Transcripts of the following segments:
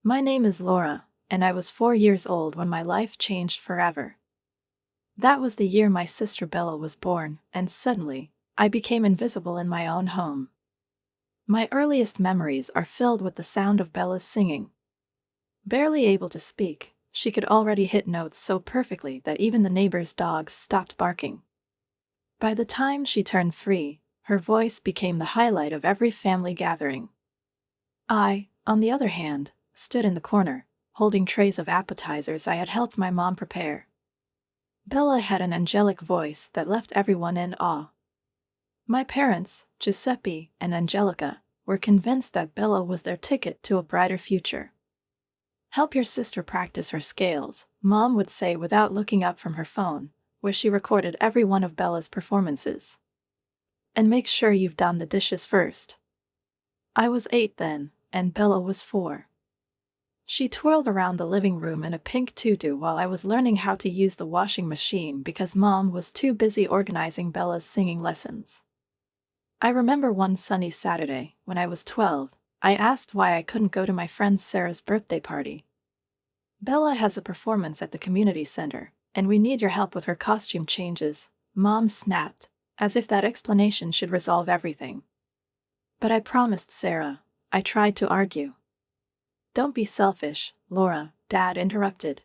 My name is Laura, and I was 4 years old when my life changed forever. That was the year my sister Bella was born, and suddenly, I became invisible in my own home. My earliest memories are filled with the sound of Bella's singing. Barely able to speak, she could already hit notes so perfectly that even the neighbors' dogs stopped barking. By the time she turned 3, her voice became the highlight of every family gathering. I, on the other hand, stood in the corner, holding trays of appetizers I had helped my mom prepare. Bella had an angelic voice that left everyone in awe. My parents, Giuseppe and Angelica, were convinced that Bella was their ticket to a brighter future. "Help your sister practice her scales," Mom would say without looking up from her phone, where she recorded every one of Bella's performances. "And make sure you've done the dishes first." I was 8 then, and Bella was 4. She twirled around the living room in a pink tutu while I was learning how to use the washing machine because Mom was too busy organizing Bella's singing lessons. I remember one sunny Saturday, when I was 12, I asked why I couldn't go to my friend Sarah's birthday party. "Bella has a performance at the community center, and we need your help with her costume changes," Mom snapped, as if that explanation should resolve everything. "But I promised Sarah," I tried to argue. "Don't be selfish, Laura," Dad interrupted.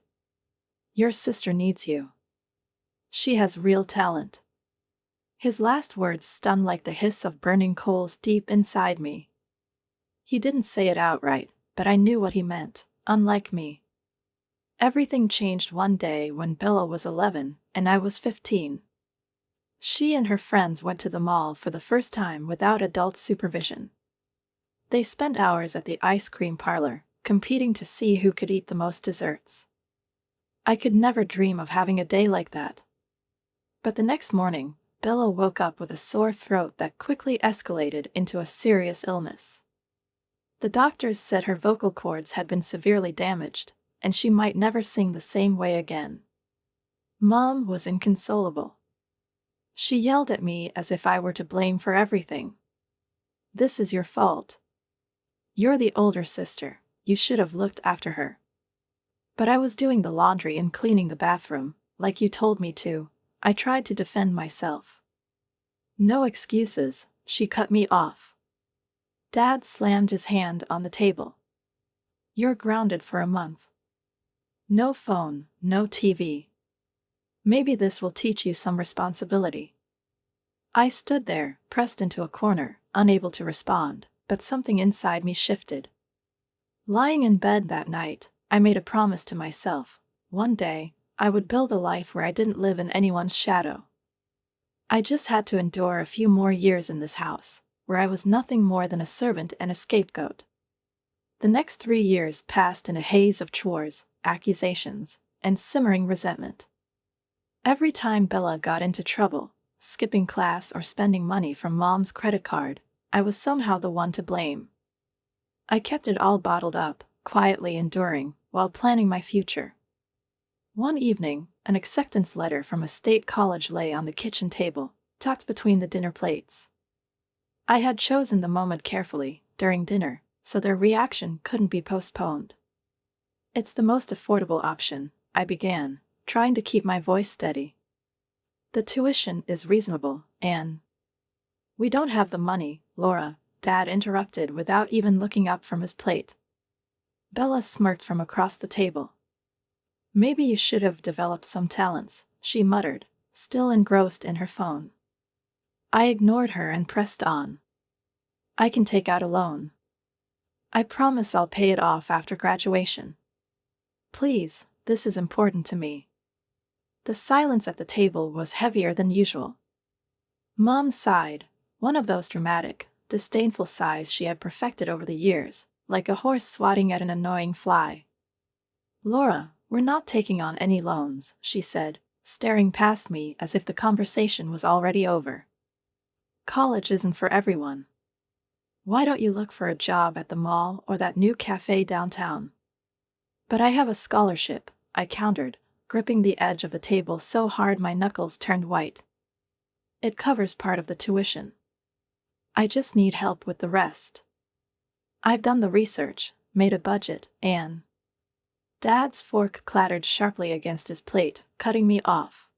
"Your sister needs you. She has real talent." His last words stung like the hiss of burning coals deep inside me. He didn't say it outright, but I knew what he meant. Unlike me. Everything changed one day when Bella was 11 and I was 15. She and her friends went to the mall for the first time without adult supervision. They spent hours at the ice cream parlor, competing to see who could eat the most desserts. I could never dream of having a day like that. But the next morning, Bella woke up with a sore throat that quickly escalated into a serious illness. The doctors said her vocal cords had been severely damaged, and she might never sing the same way again. Mom was inconsolable. She yelled at me as if I were to blame for everything. "This is your fault. You're the older sister, you should have looked after her." "But I was doing the laundry and cleaning the bathroom, like you told me to," I tried to defend myself. "No excuses," she cut me off. Dad slammed his hand on the table. "You're grounded for a month. No phone, no TV. Maybe this will teach you some responsibility." I stood there, pressed into a corner, unable to respond, but something inside me shifted. Lying in bed that night, I made a promise to myself. One day, I would build a life where I didn't live in anyone's shadow. I just had to endure a few more years in this house, where I was nothing more than a servant and a scapegoat. The next 3 years passed in a haze of chores, accusations, and simmering resentment. Every time Bella got into trouble, skipping class or spending money from Mom's credit card, I was somehow the one to blame. I kept it all bottled up, quietly enduring, while planning my future. One evening, an acceptance letter from a state college lay on the kitchen table, tucked between the dinner plates. I had chosen the moment carefully, during dinner, so their reaction couldn't be postponed. "It's the most affordable option," I began, trying to keep my voice steady. "The tuition is reasonable, and—" "We don't have the money, Laura," Dad interrupted without even looking up from his plate. Bella smirked from across the table. "Maybe you should have developed some talents," she muttered, still engrossed in her phone. I ignored her and pressed on. "I can take out a loan. I promise I'll pay it off after graduation. Please, this is important to me." The silence at the table was heavier than usual. Mom sighed, one of those dramatic, disdainful sighs she had perfected over the years, like a horse swatting at an annoying fly. "Laura, we're not taking on any loans," she said, staring past me as if the conversation was already over. "College isn't for everyone. Why don't you look for a job at the mall or that new cafe downtown?" "But I have a scholarship," I countered, gripping the edge of the table so hard my knuckles turned white. "It covers part of the tuition. I just need help with the rest." "I've done the research," made a budget, and Dad's fork clattered sharply against his plate, cutting me off.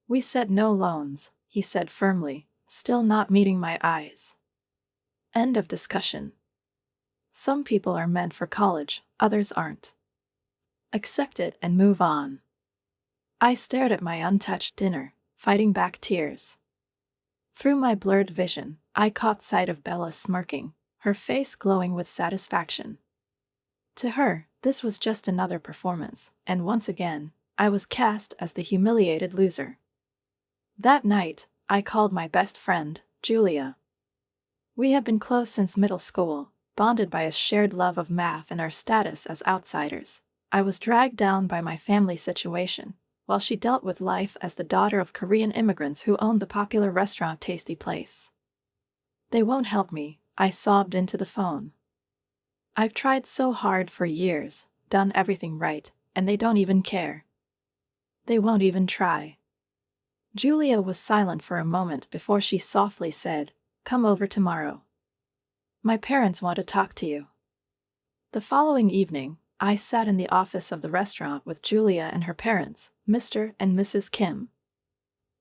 "We said no loans," he said firmly, still not meeting my eyes. End of discussion. Some people are meant for college, others aren't. Accept it and move on. I stared at my untouched dinner, fighting back tears. Through my blurred vision, I caught sight of Bella smirking, her face glowing with satisfaction. To her, this was just another performance, and once again, I was cast as the humiliated loser. That night, I called my best friend, Julia. We had been close since middle school, bonded by a shared love of math and our status as outsiders. I was dragged down by my family situation, while she dealt with life as the daughter of Korean immigrants who owned the popular restaurant Tasty Place. "They won't help me," I sobbed into the phone. "I've tried so hard for years, done everything right, and they don't even care. They won't even try." Julia was silent for a moment before she softly said, "Come over tomorrow. My parents want to talk to you." The following evening, I sat in the office of the restaurant with Julia and her parents, Mr. and Mrs. Kim.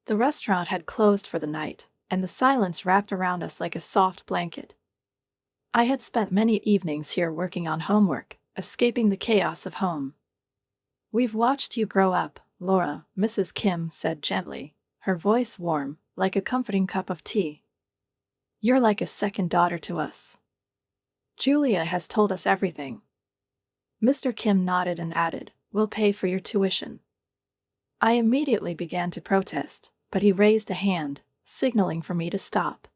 The restaurant had closed for the night, and the silence wrapped around us like a soft blanket. I had spent many evenings here working on homework, escaping the chaos of home. "We've watched you grow up, Laura," Mrs. Kim said gently, her voice warm, like a comforting cup of tea. "You're like a second daughter to us. Julia has told us everything." Mr. Kim nodded and added, "We'll pay for your tuition." I immediately began to protest, but he raised a hand, signaling for me to stop.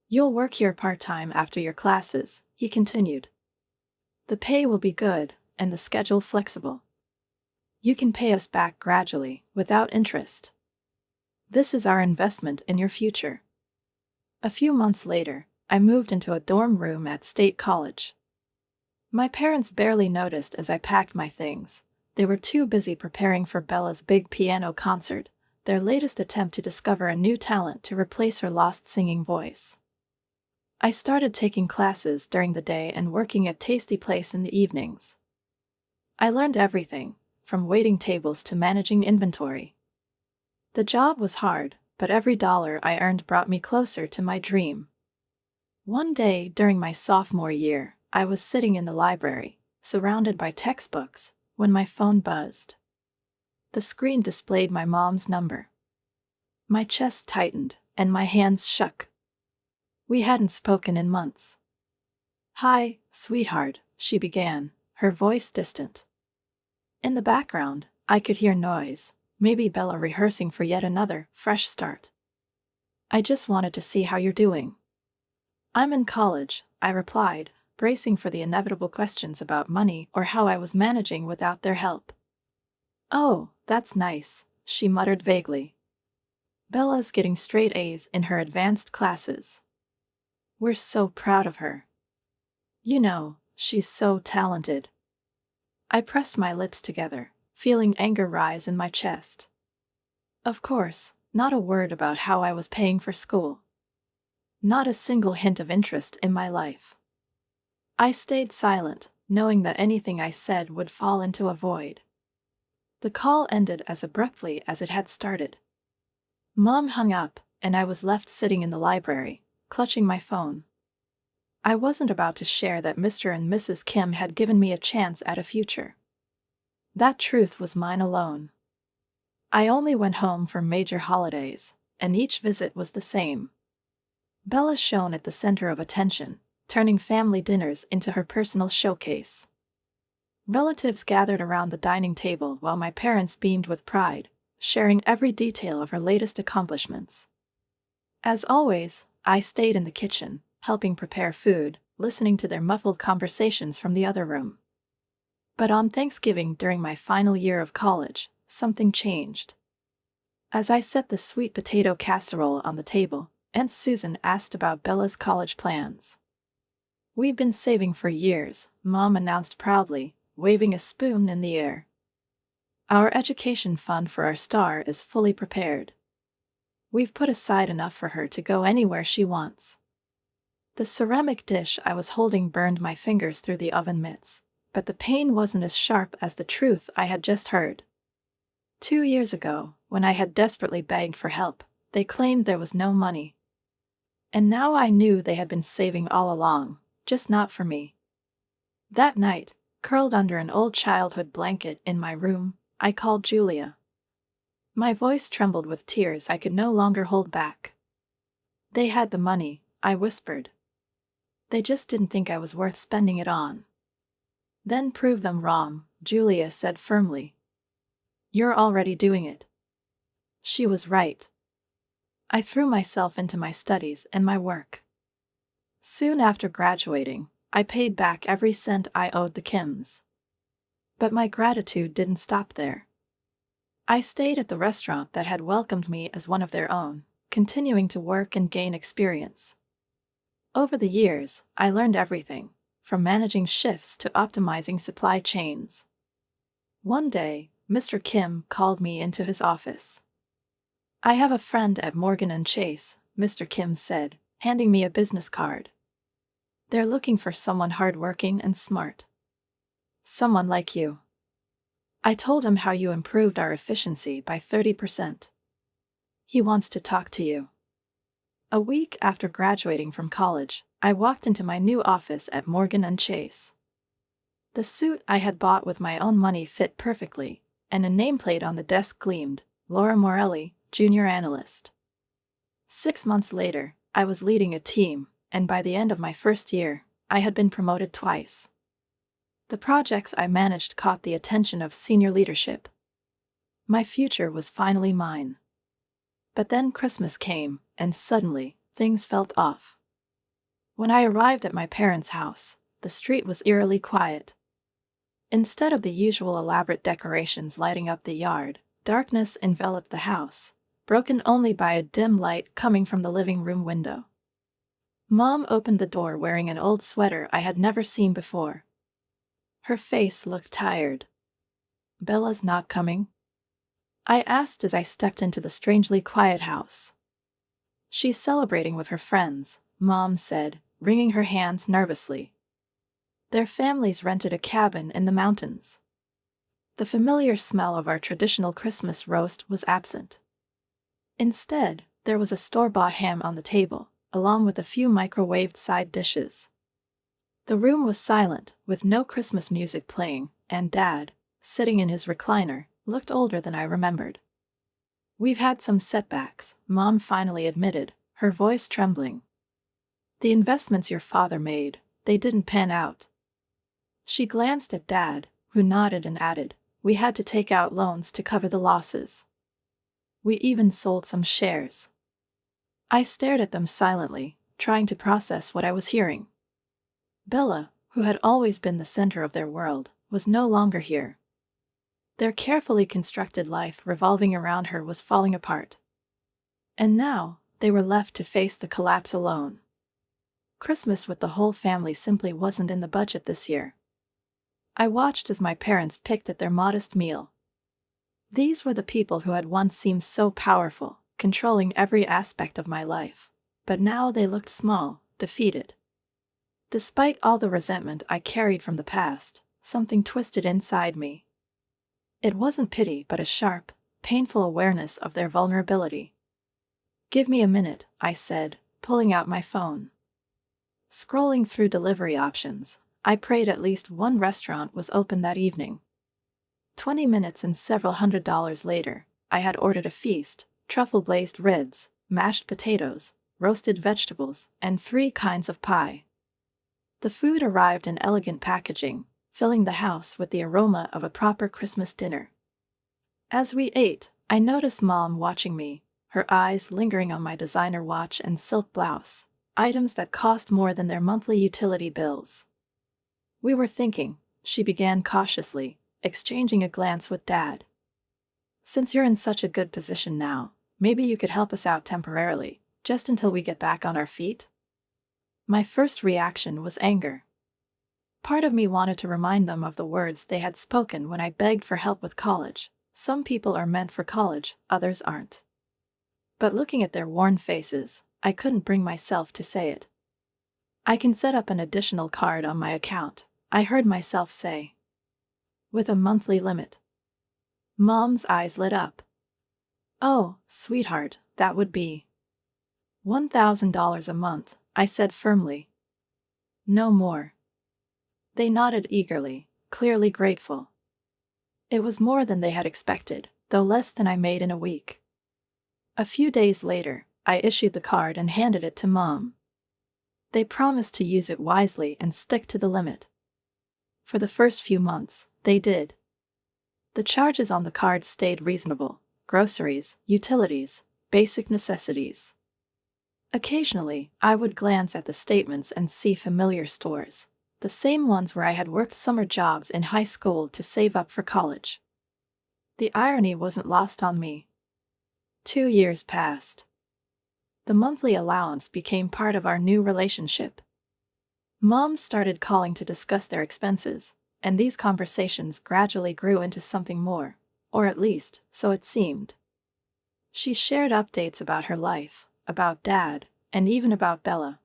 "You'll work here part-time after your classes," he continued. "The pay will be good, and the schedule flexible. You can pay us back gradually, without interest. This is our investment in your future." A few months later, I moved into a dorm room at State College. My parents barely noticed as I packed my things. They were too busy preparing for Bella's big piano concert, their latest attempt to discover a new talent to replace her lost singing voice. I started taking classes during the day and working at Tasty Place in the evenings. I learned everything, from waiting tables to managing inventory. The job was hard, but every dollar I earned brought me closer to my dream. One day during my sophomore year, I was sitting in the library, surrounded by textbooks, when my phone buzzed. The screen displayed my mom's number. My chest tightened, and my hands shook. We hadn't spoken in months. "Hi, sweetheart," she began, her voice distant. In the background, I could hear noise, maybe Bella rehearsing for yet another, fresh start. "I just wanted to see how you're doing." "I'm in college," I replied, bracing for the inevitable questions about money or how I was managing without their help. "Oh, that's nice," she muttered vaguely. "Bella's getting straight A's in her advanced classes. We're so proud of her. You know, she's so talented." I pressed my lips together, feeling anger rise in my chest. Of course, not a word about how I was paying for school. Not a single hint of interest in my life. I stayed silent, knowing that anything I said would fall into a void. The call ended as abruptly as it had started. Mom hung up, and I was left sitting in the library, clutching my phone. I wasn't about to share that Mr. and Mrs. Kim had given me a chance at a future. That truth was mine alone. I only went home for major holidays, and each visit was the same. Bella shone at the center of attention, turning family dinners into her personal showcase. Relatives gathered around the dining table while my parents beamed with pride, sharing every detail of her latest accomplishments. As always, I stayed in the kitchen, helping prepare food, listening to their muffled conversations from the other room. But on Thanksgiving during my final year of college, something changed. As I set the sweet potato casserole on the table, Aunt Susan asked about Bella's college plans. "We've been saving for years," Mom announced proudly, waving a spoon in the air. "Our education fund for our star is fully prepared. We've put aside enough for her to go anywhere she wants." The ceramic dish I was holding burned my fingers through the oven mitts, but the pain wasn't as sharp as the truth I had just heard. 2 years ago, when I had desperately begged for help, they claimed there was no money. And now I knew they had been saving all along, just not for me. That night, curled under an old childhood blanket in my room, I called Julia. My voice trembled with tears I could no longer hold back. They had the money, I whispered. They just didn't think I was worth spending it on. Then prove them wrong, Julia said firmly. You're already doing it. She was right. I threw myself into my studies and my work. Soon after graduating, I paid back every cent I owed the Kims. But my gratitude didn't stop there. I stayed at the restaurant that had welcomed me as one of their own, continuing to work and gain experience. Over the years, I learned everything, from managing shifts to optimizing supply chains. One day, Mr. Kim called me into his office. I have a friend at Morgan & Chase, Mr. Kim said, handing me a business card. They're looking for someone hardworking and smart. Someone like you. I told him how you improved our efficiency by 30%. He wants to talk to you. A week after graduating from college, I walked into my new office at Morgan & Chase. The suit I had bought with my own money fit perfectly, and a nameplate on the desk gleamed, Laura Morelli, Junior Analyst. 6 months later, I was leading a team, and by the end of my first year, I had been promoted twice. The projects I managed caught the attention of senior leadership. My future was finally mine. But then Christmas came, and suddenly, things felt off. When I arrived at my parents' house, the street was eerily quiet. Instead of the usual elaborate decorations lighting up the yard, darkness enveloped the house, broken only by a dim light coming from the living room window. Mom opened the door wearing an old sweater I had never seen before. Her face looked tired. Bella's not coming? I asked as I stepped into the strangely quiet house. She's celebrating with her friends, Mom said, wringing her hands nervously. Their families rented a cabin in the mountains. The familiar smell of our traditional Christmas roast was absent. Instead, there was a store-bought ham on the table, along with a few microwaved side dishes. The room was silent, with no Christmas music playing, and Dad, sitting in his recliner, looked older than I remembered. We've had some setbacks, Mom finally admitted, her voice trembling. The investments your father made, they didn't pan out. She glanced at Dad, who nodded and added, we had to take out loans to cover the losses. We even sold some shares. I stared at them silently, trying to process what I was hearing. Bella, who had always been the center of their world, was no longer here. Their carefully constructed life revolving around her was falling apart. And now, they were left to face the collapse alone. Christmas with the whole family simply wasn't in the budget this year. I watched as my parents picked at their modest meal. These were the people who had once seemed so powerful, controlling every aspect of my life, but now they looked small, defeated. Despite all the resentment I carried from the past, something twisted inside me. It wasn't pity but a sharp, painful awareness of their vulnerability. Give me a minute, I said, pulling out my phone. Scrolling through delivery options, I prayed at least one restaurant was open that evening. 20 minutes and several $100s later, I had ordered a feast, truffle-glazed ribs, mashed potatoes, roasted vegetables, and 3 kinds of pie. The food arrived in elegant packaging, filling the house with the aroma of a proper Christmas dinner. As we ate, I noticed Mom watching me, her eyes lingering on my designer watch and silk blouse, items that cost more than their monthly utility bills. We were thinking, she began cautiously, exchanging a glance with Dad. Since you're in such a good position now, maybe you could help us out temporarily, just until we get back on our feet? My first reaction was anger. Part of me wanted to remind them of the words they had spoken when I begged for help with college. Some people are meant for college, others aren't. But looking at their worn faces, I couldn't bring myself to say it. I can set up an additional card on my account, I heard myself say. With a monthly limit. Mom's eyes lit up. Oh, sweetheart, that would be $1,000 a month, I said firmly. No more. They nodded eagerly, clearly grateful. It was more than they had expected, though less than I made in a week. A few days later, I issued the card and handed it to Mom. They promised to use it wisely and stick to the limit. For the first few months, they did. The charges on the card stayed reasonable: groceries, utilities, basic necessities. Occasionally, I would glance at the statements and see familiar stores, the same ones where I had worked summer jobs in high school to save up for college. The irony wasn't lost on me. 2 years passed. The monthly allowance became part of our new relationship. Mom started calling to discuss their expenses, and these conversations gradually grew into something more, or at least, so it seemed. She shared updates about her life, about Dad, and even about Bella.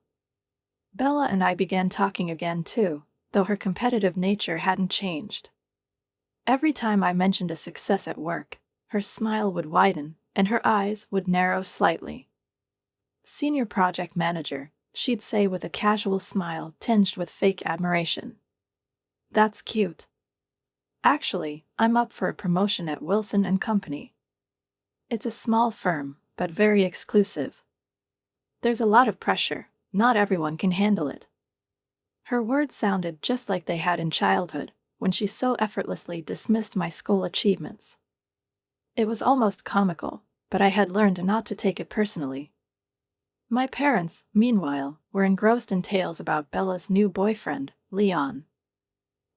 Bella and I began talking again too, though her competitive nature hadn't changed. Every time I mentioned a success at work, her smile would widen, and her eyes would narrow slightly. Senior project manager, she'd say with a casual smile tinged with fake admiration. That's cute. Actually, I'm up for a promotion at Wilson & Company. It's a small firm, but very exclusive. There's a lot of pressure, not everyone can handle it. Her words sounded just like they had in childhood, when she so effortlessly dismissed my school achievements. It was almost comical, but I had learned not to take it personally. My parents, meanwhile, were engrossed in tales about Bella's new boyfriend, Leon.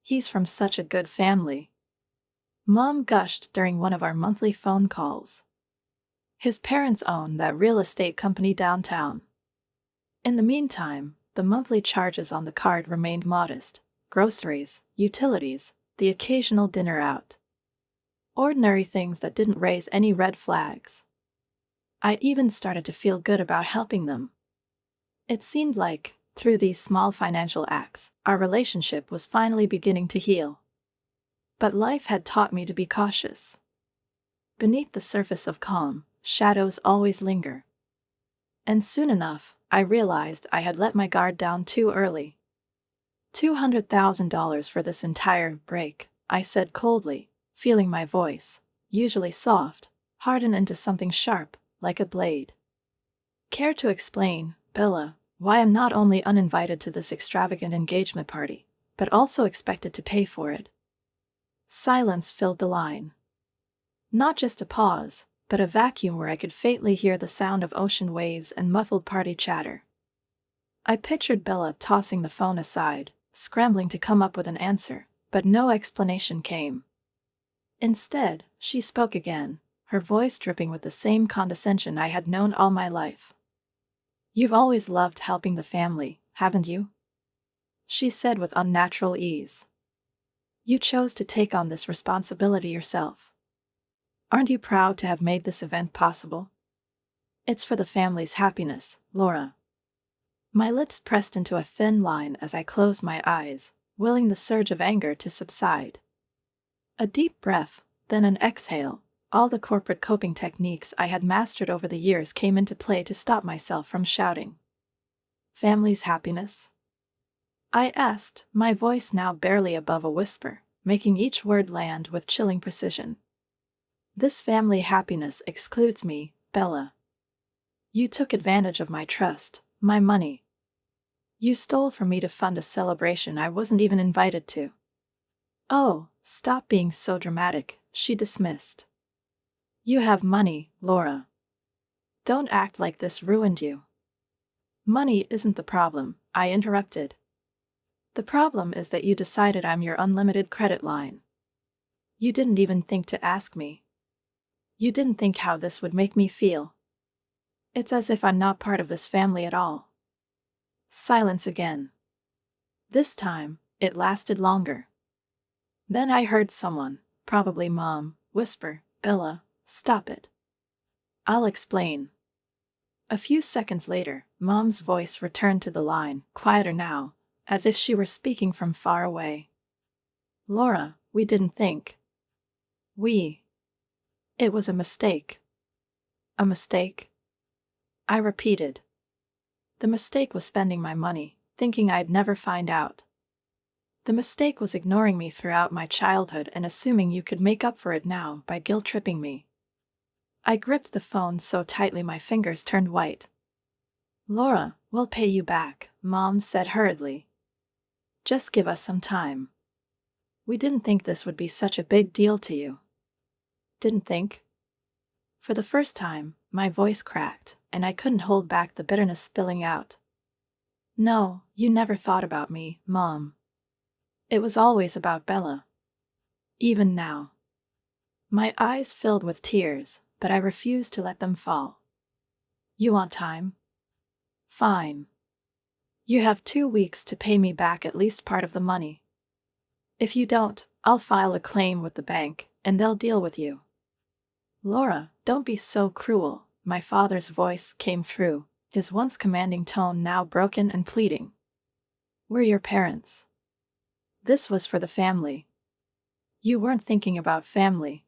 He's from such a good family. Mom gushed during one of our monthly phone calls. His parents own that real estate company downtown. In the meantime, the monthly charges on the card remained modest: groceries, utilities, the occasional dinner out. Ordinary things that didn't raise any red flags. I even started to feel good about helping them. It seemed like, through these small financial acts, our relationship was finally beginning to heal. But life had taught me to be cautious. Beneath the surface of calm, shadows always linger. And soon enough, I realized I had let my guard down too early. $200,000 for this entire break, I said coldly, feeling my voice, usually soft, harden into something sharp, like a blade. Care to explain, Bella, why I'm not only uninvited to this extravagant engagement party, but also expected to pay for it? Silence filled the line. Not just a pause, but a vacuum where I could faintly hear the sound of ocean waves and muffled party chatter. I pictured Bella tossing the phone aside, scrambling to come up with an answer, but no explanation came. Instead, she spoke again, her voice dripping with the same condescension I had known all my life. You've always loved helping the family, haven't you? She said with unnatural ease. You chose to take on this responsibility yourself. Aren't you proud to have made this event possible? It's for the family's happiness, Laura. My lips pressed into a thin line as I closed my eyes, willing the surge of anger to subside. A deep breath, then an exhale. All the corporate coping techniques I had mastered over the years came into play to stop myself from shouting. Family's happiness? I asked, my voice now barely above a whisper, making each word land with chilling precision. This family happiness excludes me, Bella. You took advantage of my trust, my money. You stole from me to fund a celebration I wasn't even invited to. Oh, stop being so dramatic, she dismissed. You have money, Laura. Don't act like this ruined you. Money isn't the problem, I interrupted. The problem is that you decided I'm your unlimited credit line. You didn't even think to ask me. You didn't think how this would make me feel. It's as if I'm not part of this family at all. Silence again. This time, it lasted longer. Then I heard someone, probably Mom, whisper, Bella, stop it. I'll explain. A few seconds later, Mom's voice returned to the line, quieter now, as if she were speaking from far away. Laura, we didn't think. It was a mistake. A mistake? I repeated. The mistake was spending my money, thinking I'd never find out. The mistake was ignoring me throughout my childhood and assuming you could make up for it now by guilt-tripping me. I gripped the phone so tightly my fingers turned white. Laura, we'll pay you back, Mom said hurriedly. Just give us some time. We didn't think this would be such a big deal to you. Didn't think? For the first time, my voice cracked, and I couldn't hold back the bitterness spilling out. No, you never thought about me, Mom. It was always about Bella. Even now. My eyes filled with tears, but I refused to let them fall. You want time? Fine. You have 2 weeks to pay me back at least part of the money. If you don't, I'll file a claim with the bank, and they'll deal with you. Laura, don't be so cruel, my father's voice came through, his once commanding tone now broken and pleading. We're your parents. This was for the family. You weren't thinking about family.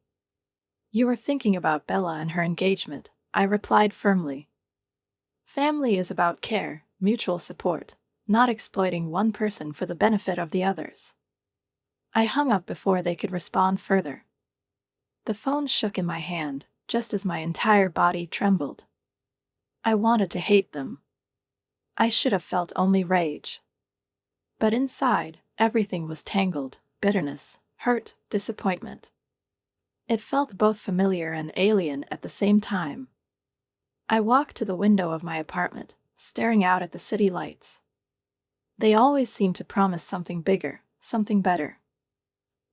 You were thinking about Bella and her engagement, I replied firmly. Family is about care, mutual support, not exploiting one person for the benefit of the others. I hung up before they could respond further. The phone shook in my hand, just as my entire body trembled. I wanted to hate them. I should have felt only rage. But inside, everything was tangled, bitterness, hurt, disappointment. It felt both familiar and alien at the same time. I walked to the window of my apartment, staring out at the city lights. They always seemed to promise something bigger, something better.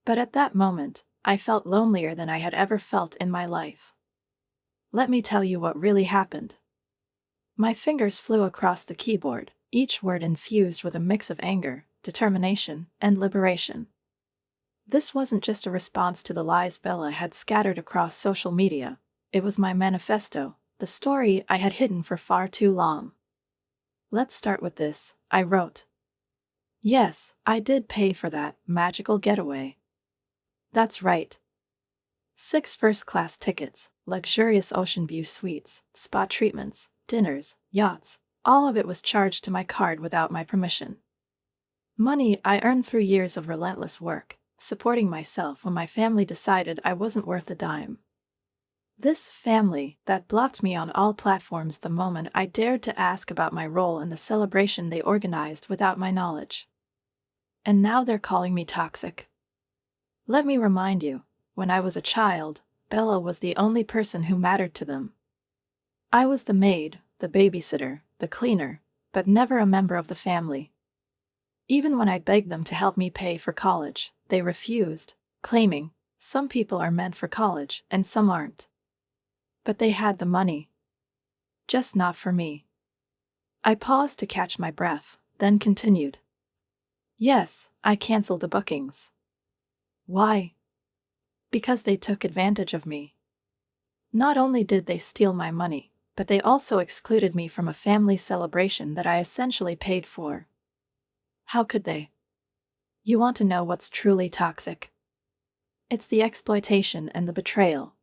But at that moment, I felt lonelier than I had ever felt in my life. Let me tell you what really happened. My fingers flew across the keyboard, each word infused with a mix of anger, determination, and liberation. This wasn't just a response to the lies Bella had scattered across social media. It was my manifesto, the story I had hidden for far too long. Let's start with this, I wrote. Yes, I did pay for that magical getaway. That's right. 6 first-class tickets, luxurious ocean view suites, spa treatments, dinners, yachts, all of it was charged to my card without my permission. Money I earned through years of relentless work, supporting myself when my family decided I wasn't worth a dime. This family that blocked me on all platforms the moment I dared to ask about my role in the celebration they organized without my knowledge. And now they're calling me toxic. Let me remind you, when I was a child, Bella was the only person who mattered to them. I was the maid, the babysitter, the cleaner, but never a member of the family. Even when I begged them to help me pay for college, they refused, claiming, some people are meant for college and some aren't. But they had the money. Just not for me. I paused to catch my breath, then continued. Yes, I canceled the bookings. Why? Because they took advantage of me. Not only did they steal my money, but they also excluded me from a family celebration that I essentially paid for. How could they? You want to know what's truly toxic? It's the exploitation and the betrayal.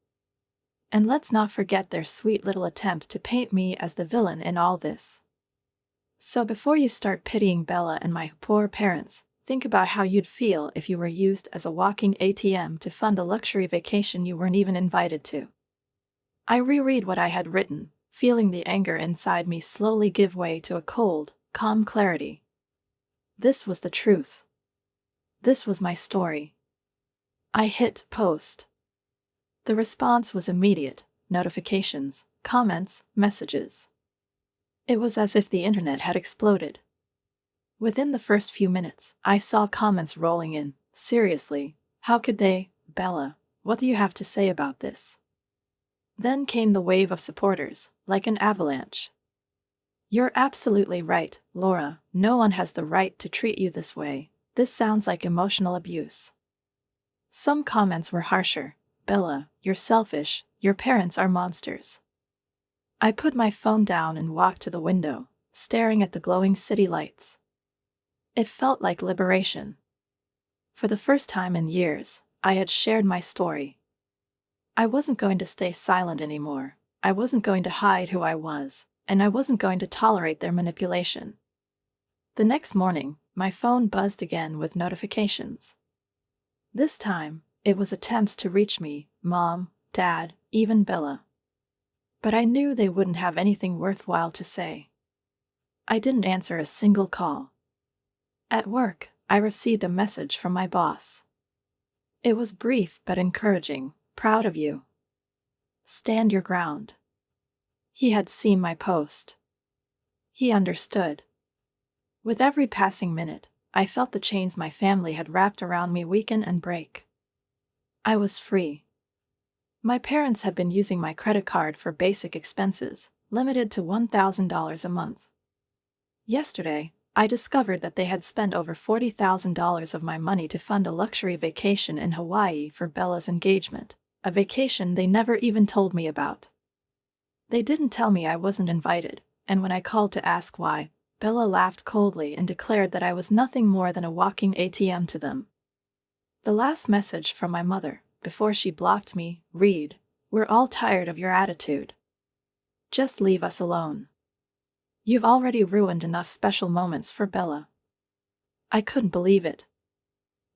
And let's not forget their sweet little attempt to paint me as the villain in all this. So before you start pitying Bella and my poor parents, think about how you'd feel if you were used as a walking ATM to fund a luxury vacation you weren't even invited to. I reread what I had written, feeling the anger inside me slowly give way to a cold, calm clarity. This was the truth. This was my story. I hit post. The response was immediate: notifications, comments, messages. It was as if the internet had exploded. Within the first few minutes, I saw comments rolling in. Seriously, how could they? Bella, what do you have to say about this? Then came the wave of supporters, like an avalanche. You're absolutely right, Laura. No one has the right to treat you this way. This sounds like emotional abuse. Some comments were harsher. Bella, you're selfish. Your parents are monsters. I put my phone down and walked to the window, staring at the glowing city lights. It felt like liberation. For the first time in years, I had shared my story. I wasn't going to stay silent anymore. I wasn't going to hide who I was, and I wasn't going to tolerate their manipulation. The next morning, my phone buzzed again with notifications. This time, it was attempts to reach me, Mom, Dad, even Bella. But I knew they wouldn't have anything worthwhile to say. I didn't answer a single call. At work, I received a message from my boss. It was brief but encouraging. Proud of you. Stand your ground. He had seen my post. He understood. With every passing minute, I felt the chains my family had wrapped around me weaken and break. I was free. My parents had been using my credit card for basic expenses, limited to $1,000 a month. Yesterday, I discovered that they had spent over $40,000 of my money to fund a luxury vacation in Hawaii for Bella's engagement, a vacation they never even told me about. They didn't tell me I wasn't invited, and when I called to ask why, Bella laughed coldly and declared that I was nothing more than a walking ATM to them. The last message from my mother, before she blocked me, read, "We're all tired of your attitude. Just leave us alone. You've already ruined enough special moments for Bella." I couldn't believe it.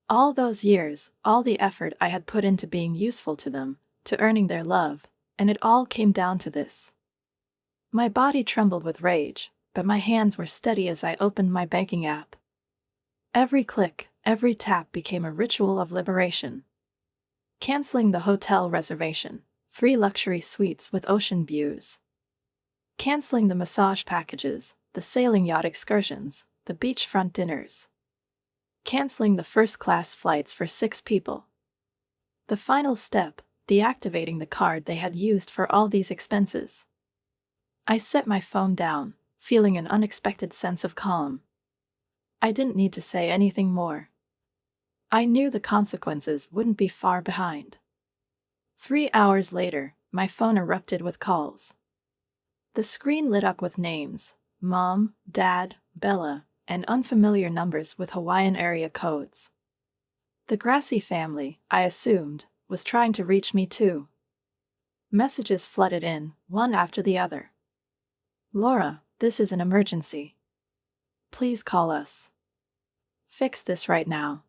All those years, all the effort I had put into being useful to them, to earning their love, and it all came down to this. My body trembled with rage, but my hands were steady as I opened my banking app. Every click, every tap became a ritual of liberation. Canceling the hotel reservation, 3 luxury suites with ocean views. Canceling the massage packages, the sailing yacht excursions, the beachfront dinners. Canceling the first-class flights for 6 people. The final step, deactivating the card they had used for all these expenses. I set my phone down, feeling an unexpected sense of calm. I didn't need to say anything more. I knew the consequences wouldn't be far behind. 3 hours later, my phone erupted with calls. The screen lit up with names, Mom, Dad, Bella, and unfamiliar numbers with Hawaiian area codes. The Gracie family, I assumed, was trying to reach me too. Messages flooded in, one after the other. "Laura, this is an emergency. Please call us. Fix this right now.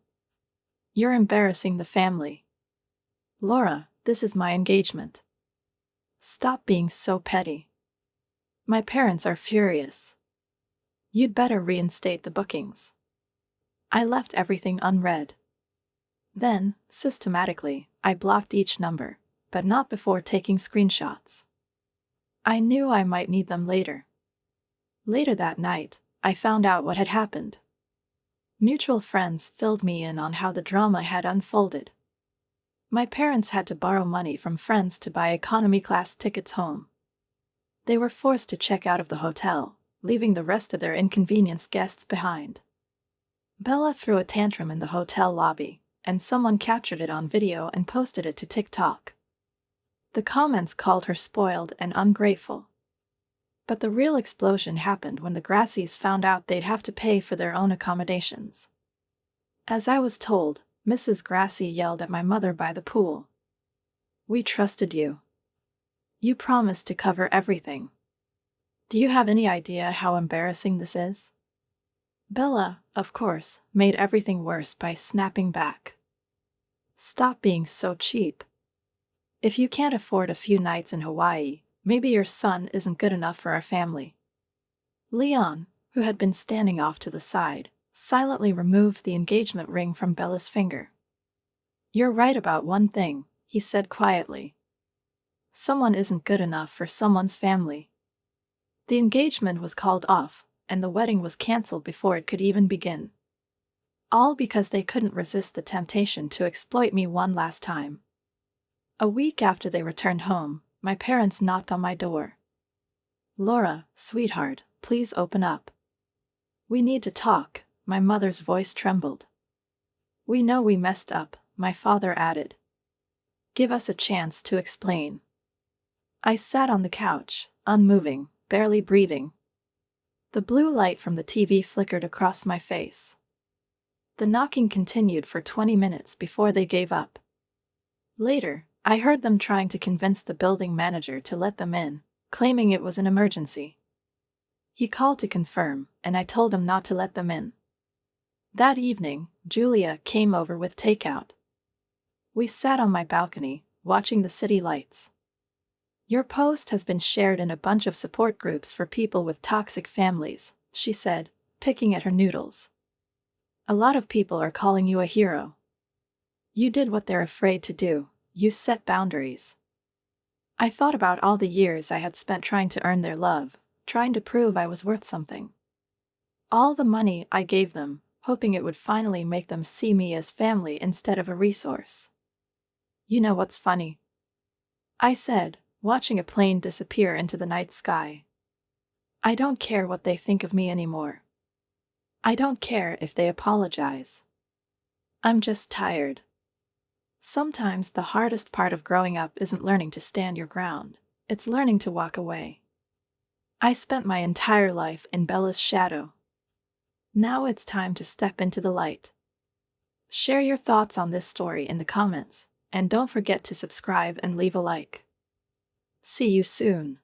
You're embarrassing the family. Laura, this is my engagement. Stop being so petty. My parents are furious. You'd better reinstate the bookings." I left everything unread. Then, systematically, I blocked each number, but not before taking screenshots. I knew I might need them later. Later that night, I found out what had happened. Mutual friends filled me in on how the drama had unfolded. My parents had to borrow money from friends to buy economy-class tickets home. They were forced to check out of the hotel, leaving the rest of their inconvenienced guests behind. Bella threw a tantrum in the hotel lobby, and someone captured it on video and posted it to TikTok. The comments called her spoiled and ungrateful. But the real explosion happened when the Gracies found out they'd have to pay for their own accommodations. As I was told, Mrs. Gracie yelled at my mother by the pool. "We trusted you. You promised to cover everything. Do you have any idea how embarrassing this is?" Bella, of course, made everything worse by snapping back. "Stop being so cheap. If you can't afford a few nights in Hawaii, maybe your son isn't good enough for our family." Leon, who had been standing off to the side, silently removed the engagement ring from Bella's finger. "You're right about one thing," he said quietly. "Someone isn't good enough for someone's family." The engagement was called off, and the wedding was canceled before it could even begin. All because they couldn't resist the temptation to exploit me one last time. A week after they returned home, my parents knocked on my door. "Laura, sweetheart, please open up. We need to talk," my mother's voice trembled. "We know we messed up," my father added. "Give us a chance to explain." I sat on the couch, unmoving, barely breathing. The blue light from the TV flickered across my face. The knocking continued for 20 minutes before they gave up. Later, I heard them trying to convince the building manager to let them in, claiming it was an emergency. He called to confirm, and I told him not to let them in. That evening, Julia came over with takeout. We sat on my balcony, watching the city lights. Your post has been shared in a bunch of support groups for people with toxic families, she said, picking at her noodles. A lot of people are calling you a hero. You did what they're afraid to do, you set boundaries. I thought about all the years I had spent trying to earn their love, trying to prove I was worth something. All the money I gave them, hoping it would finally make them see me as family instead of a resource. You know what's funny? I said, watching a plane disappear into the night sky. I don't care what they think of me anymore. I don't care if they apologize. I'm just tired. Sometimes the hardest part of growing up isn't learning to stand your ground, it's learning to walk away. I spent my entire life in Bella's shadow. Now it's time to step into the light. Share your thoughts on this story in the comments, and don't forget to subscribe and leave a like. See you soon.